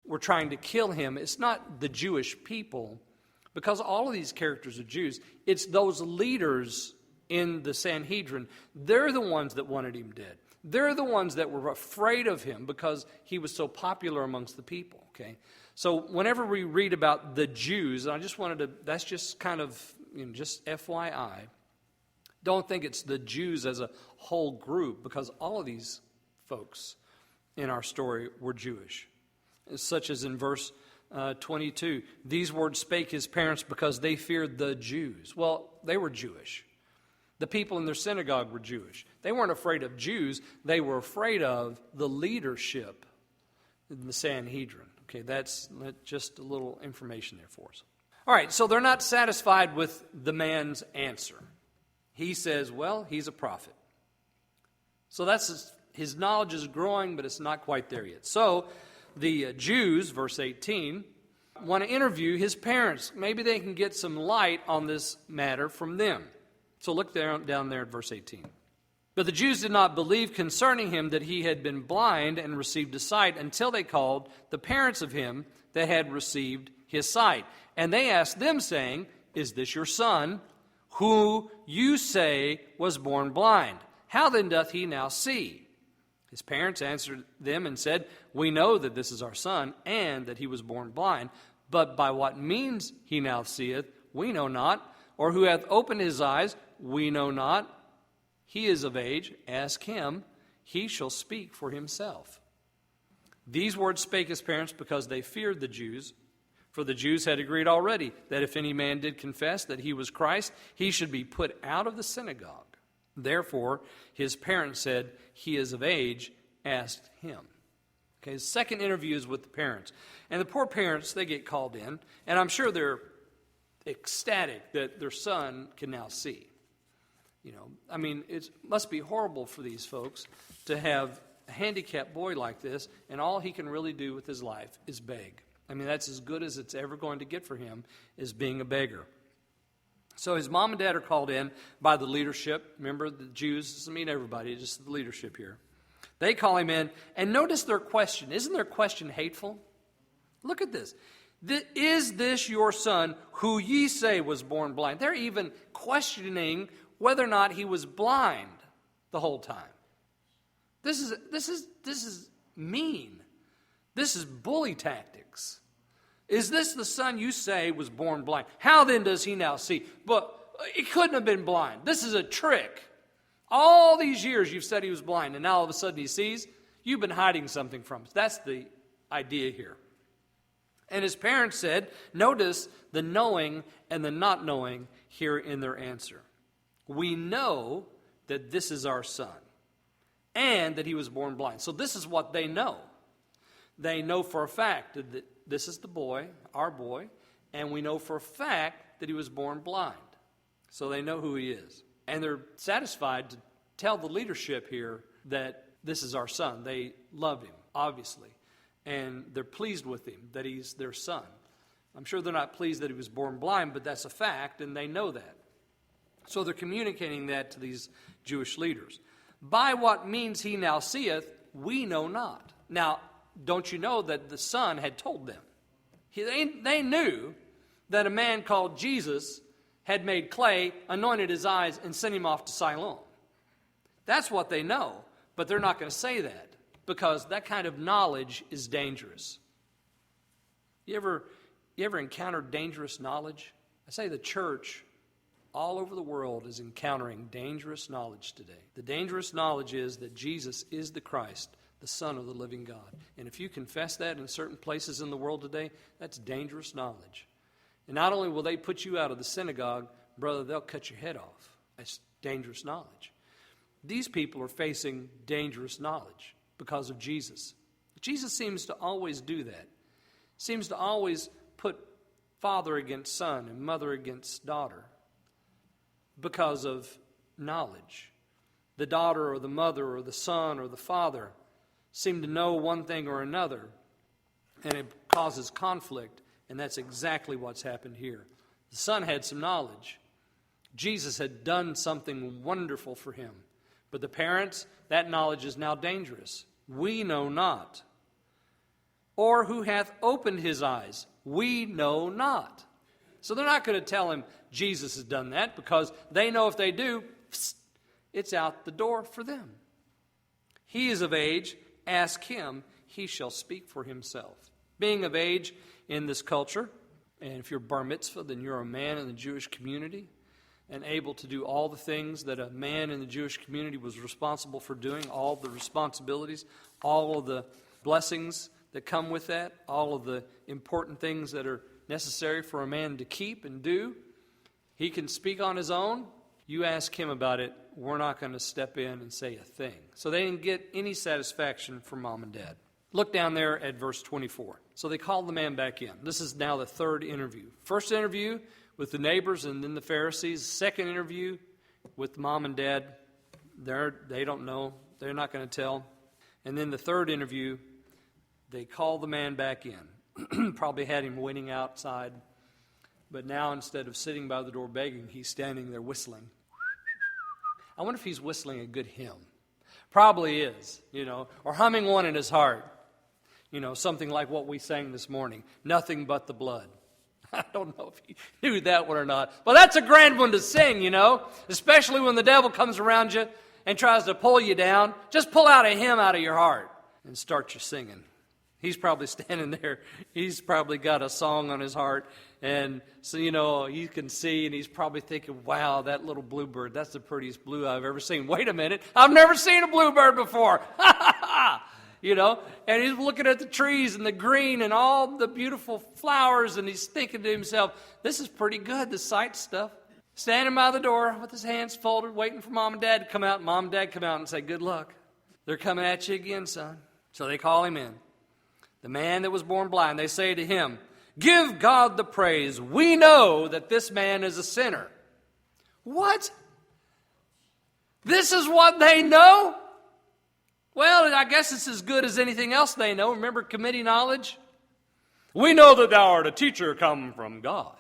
were trying to kill him, it's not the Jewish people, because all of these characters are Jews. It's those leaders in the Sanhedrin. They're the ones that wanted him dead. They're the ones that were afraid of him because he was so popular amongst the people, okay? So whenever we read about the Jews, and I just wanted to, that's just kind of, just FYI, don't think it's the Jews as a whole group, because all of these folks in our story were Jewish. Such as in verse 22, these words spake his parents because they feared the Jews. Well, they were Jewish. The people in their synagogue were Jewish. They weren't afraid of Jews. They were afraid of the leadership in the Sanhedrin. Okay, that's just a little information there for us. All right, so they're not satisfied with the man's answer. He says, well, he's a prophet. So that's his knowledge is growing, but it's not quite there yet. So the Jews, verse 18, want to interview his parents. Maybe they can get some light on this matter from them. So look down there at verse 18. But the Jews did not believe concerning him that he had been blind and received a sight until they called the parents of him that had received his sight. And they asked them, saying, is this your son, who you say was born blind? How then doth he now see? His parents answered them and said, we know that this is our son, and that he was born blind. But by what means he now seeth, we know not. Or who hath opened his eyes, we know not. He is of age, ask him, he shall speak for himself. These words spake his parents because they feared the Jews. For the Jews had agreed already that if any man did confess that he was Christ, he should be put out of the synagogue. Therefore, his parents said, he is of age, ask him. Okay, his second interview is with the parents. And the poor parents, they get called in, and I'm sure they're ecstatic that their son can now see. It must be horrible for these folks to have a handicapped boy like this, and all he can really do with his life is beg. That's as good as it's ever going to get for him, is being a beggar. So his mom and dad are called in by the leadership. Remember, the Jews doesn't mean everybody, just the leadership here. They call him in, and notice their question. Isn't their question hateful? Look at this. Is this your son, who ye say was born blind? They're even questioning whether or not he was blind the whole time. This is mean. This is bully tactics. Is this the son you say was born blind? How then does he now see? But he couldn't have been blind. This is a trick. All these years you've said he was blind, and now all of a sudden he sees. You've been hiding something from us. That's the idea here. And his parents said, notice the knowing and the not knowing here in their answer. We know that this is our son, and that he was born blind. So this is what they know. They know for a fact that this is the boy, our boy, and we know for a fact that he was born blind. So they know who he is. And they're satisfied to tell the leadership here that this is our son. They love him, obviously. And they're pleased with him, that he's their son. I'm sure they're not pleased that he was born blind, but that's a fact, and they know that. So they're communicating that to these Jewish leaders. By what means he now seeth, we know not. Now, don't you know that the son had told them? They knew that a man called Jesus had made clay, anointed his eyes, and sent him off to Siloam. That's what they know, but they're not going to say that, because that kind of knowledge is dangerous. You ever encountered dangerous knowledge? I say the church all over the world is encountering dangerous knowledge today. The dangerous knowledge is that Jesus is the Christ, the Son of the living God. And if you confess that in certain places in the world today, that's dangerous knowledge. And not only will they put you out of the synagogue, brother, they'll cut your head off. That's dangerous knowledge. These people are facing dangerous knowledge because of Jesus. Jesus seems to always do that. Seems to always put father against son and mother against daughter because of knowledge. The daughter or the mother or the son or the father seem to know one thing or another, and it causes conflict, and that's exactly what's happened here. The son had some knowledge. Jesus had done something wonderful for him. But the parents, that knowledge is now dangerous. We know not. or who hath opened his eyes? We know not. So they're not going to tell him Jesus has done that, because they know if they do, it's out the door for them. He is of age. Ask him. He shall speak for himself. Being of age in this culture, and if you're bar mitzvah, then you're a man in the Jewish community and able to do all the things that a man in the Jewish community was responsible for doing, all the responsibilities, all of the blessings that come with that, all of the important things that are necessary for a man to keep and do. He can speak on his own. You ask him about it, we're not going to step in and say a thing. So they didn't get any satisfaction from mom and dad. Look down there at verse 24. So they called the man back in. This is now the third interview. First interview with the neighbors and then the Pharisees. Second interview with mom and dad. They don't know. They're not going to tell. And then the third interview, they call the man back in. Probably had him waiting outside. But now instead of sitting by the door begging, he's standing there whistling. I wonder if he's whistling a good hymn. Probably is, or humming one in his heart. Something like what we sang this morning, Nothing But the Blood. I don't know if he knew that one or not. But that's a grand one to sing, especially when the devil comes around you and tries to pull you down. Just pull out a hymn out of your heart and start your singing. He's probably standing there. He's probably got a song on his heart. And so, you can see, and he's probably thinking, wow, that little bluebird, that's the prettiest blue I've ever seen. Wait a minute, I've never seen a bluebird before. And he's looking at the trees and the green and all the beautiful flowers, and he's thinking to himself, this is pretty good, this sight stuff. Standing by the door with his hands folded, waiting for mom and dad to come out. Mom and dad come out and say, good luck. They're coming at you again, son. So they call him in. The man that was born blind, they say to him, give God the praise. We know that this man is a sinner. What? This is what they know? Well, I guess it's as good as anything else they know. Remember committee knowledge? We know that thou art a teacher come from God.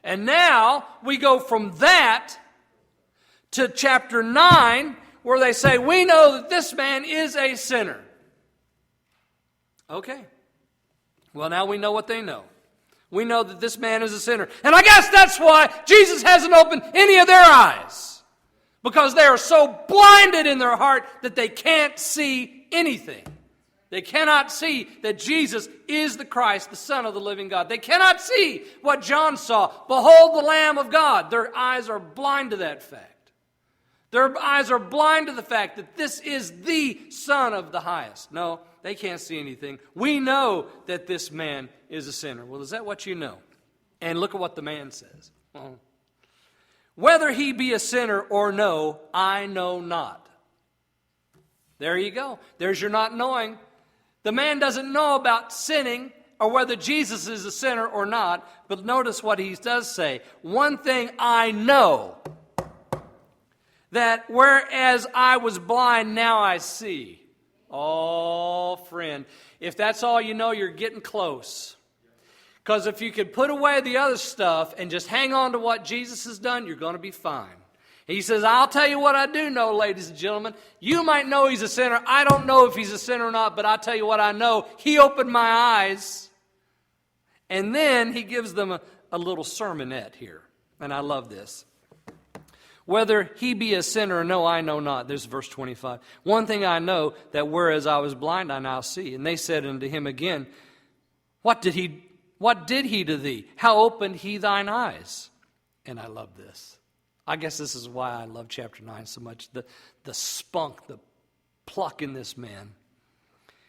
And now we go from that to chapter 9, where they say, we know that this man is a sinner. Okay. Well, now we know what they know. We know that this man is a sinner. And I guess that's why Jesus hasn't opened any of their eyes. Because they are so blinded in their heart that they can't see anything. They cannot see that Jesus is the Christ, the Son of the living God. They cannot see what John saw. Behold the Lamb of God. Their eyes are blind to that fact. Their eyes are blind to the fact that this is the Son of the highest. No, they can't see anything. We know that this man is a sinner. Well, is that what you know? And look at what the man says. Well, whether he be a sinner or no, I know not. There you go. There's your not knowing. The man doesn't know about sinning or whether Jesus is a sinner or not. But notice what he does say. One thing I know, that whereas I was blind, now I see. Oh, friend, if that's all you know, you're getting close. Because if you could put away the other stuff and just hang on to what Jesus has done, you're going to be fine. He says, I'll tell you what I do know, ladies and gentlemen. You might know he's a sinner. I don't know if he's a sinner or not, but I'll tell you what I know. He opened my eyes. And then he gives them a little sermonette here. And I love this. Whether he be a sinner or no, I know not. There's verse 25. One thing I know, that whereas I was blind, I now see. And they said unto him again, What did he to thee? How opened he thine eyes? And I love this. I guess this is why I love chapter 9 so much. The spunk, the pluck in this man.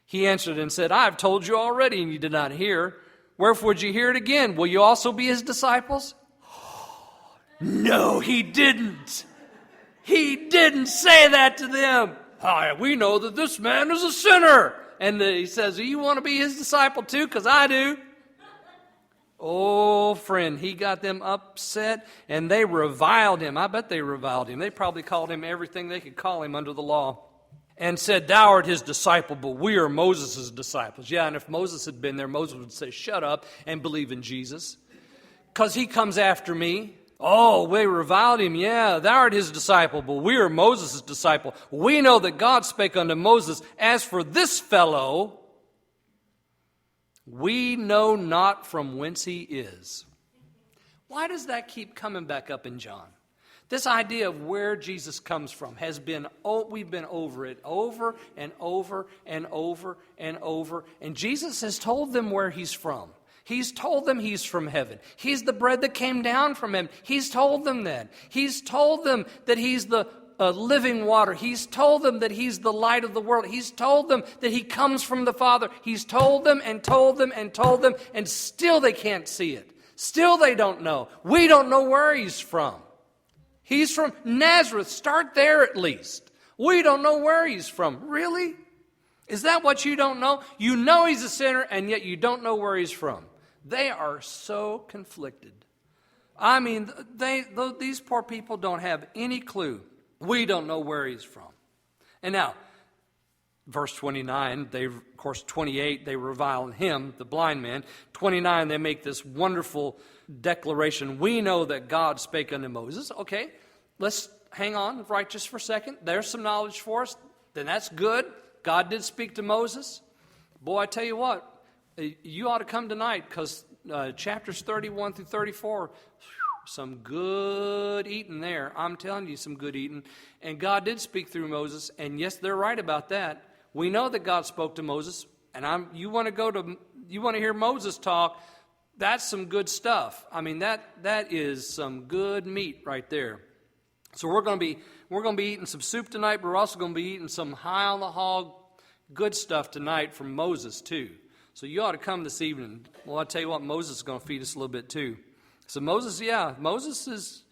He answered and said, I have told you already, and you did not hear. Wherefore would you hear it again? Will you also be his disciples? No, he didn't. He didn't say that to them. We know that this man is a sinner. And he says, do you want to be his disciple too? Because I do. Oh, friend, he got them upset, and they reviled him. I bet they reviled him. They probably called him everything they could call him under the law. And said, thou art his disciple, but we are Moses' disciples. Yeah, and if Moses had been there, Moses would say, shut up and believe in Jesus. Because he comes after me. Oh, they reviled him. Yeah, thou art his disciple, but we are Moses' disciple. We know that God spake unto Moses, as for this fellow, We know not from whence he is. Why does that keep coming back up in John? This idea of where Jesus comes from has been, we've been over it over and over and over and over. And Jesus has told them where he's from. He's told them he's from heaven. He's the bread that came down from him. He's told them that. He's told them that he's the living water. He's told them that he's the light of the world. He's told them that he comes from the Father. He's told them and told them and told them, and still they can't see it. Still they don't know. We don't know where he's from. He's from Nazareth. Start there at least. We don't know where he's from. Really? Is that what you don't know? You know he's a sinner, and yet you don't know where he's from. They are so conflicted. I mean, these poor people don't have any clue. We don't know where he's from. And now, verse 29, of course 28, they revile him, the blind man. 29, they make this wonderful declaration. We know that God spake unto Moses. Okay, let's hang on right just for a second. There's some knowledge for us. Then that's good. God did speak to Moses. Boy, I tell you what, you ought to come tonight because chapters 31 through 34, some good eating there. I'm telling you, some good eating. And God did speak through Moses, and yes, they're right about that. We know that God spoke to Moses, and you want to hear Moses talk. That's some good stuff. I mean, that is some good meat right there. So we're going to be eating some soup tonight, but we're also going to be eating some high on the hog good stuff tonight from Moses too. So you ought to come this evening. Well, I'll tell you what, Moses is going to feed us a little bit too. So Moses is,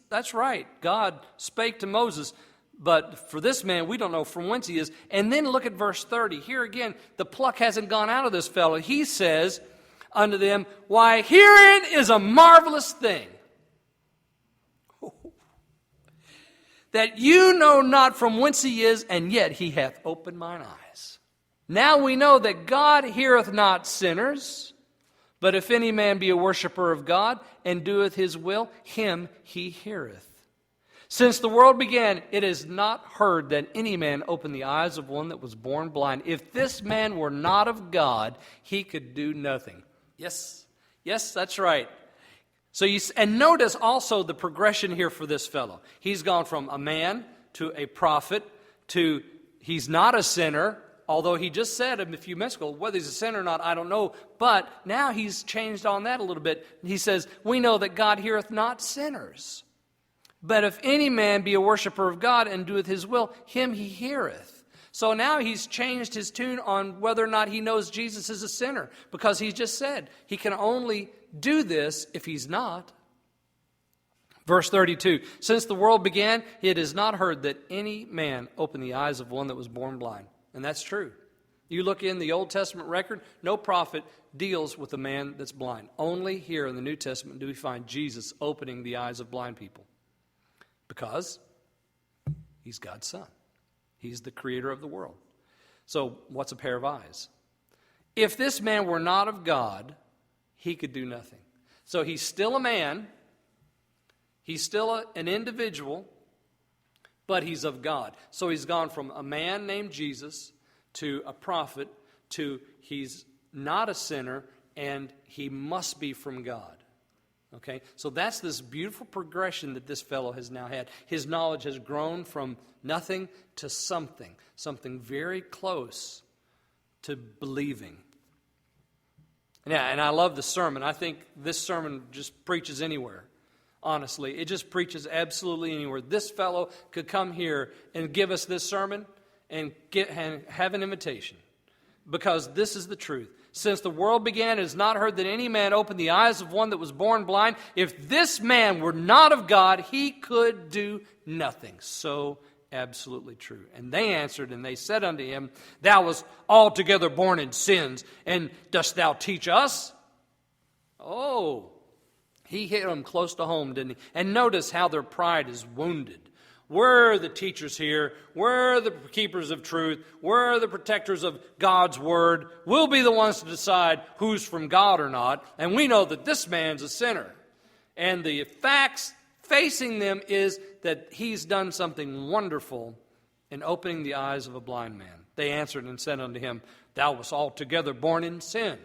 that's right. God spake to Moses, but for this man, we don't know from whence he is. And then look at verse 30. Here again, the pluck hasn't gone out of this fellow. He says unto them, why, herein is a marvelous thing, that you know not from whence he is, and yet he hath opened mine eyes. Now we know that God heareth not sinners, but if any man be a worshiper of God, and doeth his will, him he heareth. Since the world began, it is not heard that any man opened the eyes of one that was born blind. If this man were not of God, he could do nothing. Yes, that's right. So and notice also the progression here for this fellow. He's gone from a man to a prophet to he's not a sinner, although he just said a few minutes ago, whether he's a sinner or not, I don't know. But now he's changed on that a little bit. He says, we know that God heareth not sinners. But if any man be a worshiper of God and doeth his will, him he heareth. So now he's changed his tune on whether or not he knows Jesus is a sinner, because he just said he can only do this if he's not. Verse 32, since the world began, it is not heard that any man opened the eyes of one that was born blind. And that's true. You look in the Old Testament record, no prophet deals with a man that's blind. Only here in the New Testament do we find Jesus opening the eyes of blind people. Because he's God's son. He's the creator of the world. So what's a pair of eyes? If this man were not of God, he could do nothing. So he's still a man. He's still an individual, but he's of God. So he's gone from a man named Jesus to a prophet to he's not a sinner and he must be from God. Okay, so that's this beautiful progression that this fellow has now had. His knowledge has grown from nothing to something very close to believing. Yeah, and I love the sermon. I think this sermon just preaches anywhere. Honestly, it just preaches absolutely anywhere. This fellow could come here and give us this sermon and have an invitation, because this is the truth. Since the world began, it is not heard that any man opened the eyes of one that was born blind. If this man were not of God, he could do nothing. So absolutely true. And they answered, and they said unto him, thou wast altogether born in sins, and dost thou teach us? Oh, he hit them close to home, didn't he? And notice how their pride is wounded. We're the teachers here. We're the keepers of truth. We're the protectors of God's word. We'll be the ones to decide who's from God or not. And we know that this man's a sinner. And the facts facing them is that he's done something wonderful in opening the eyes of a blind man. They answered and said unto him, Thou wast altogether born in sin.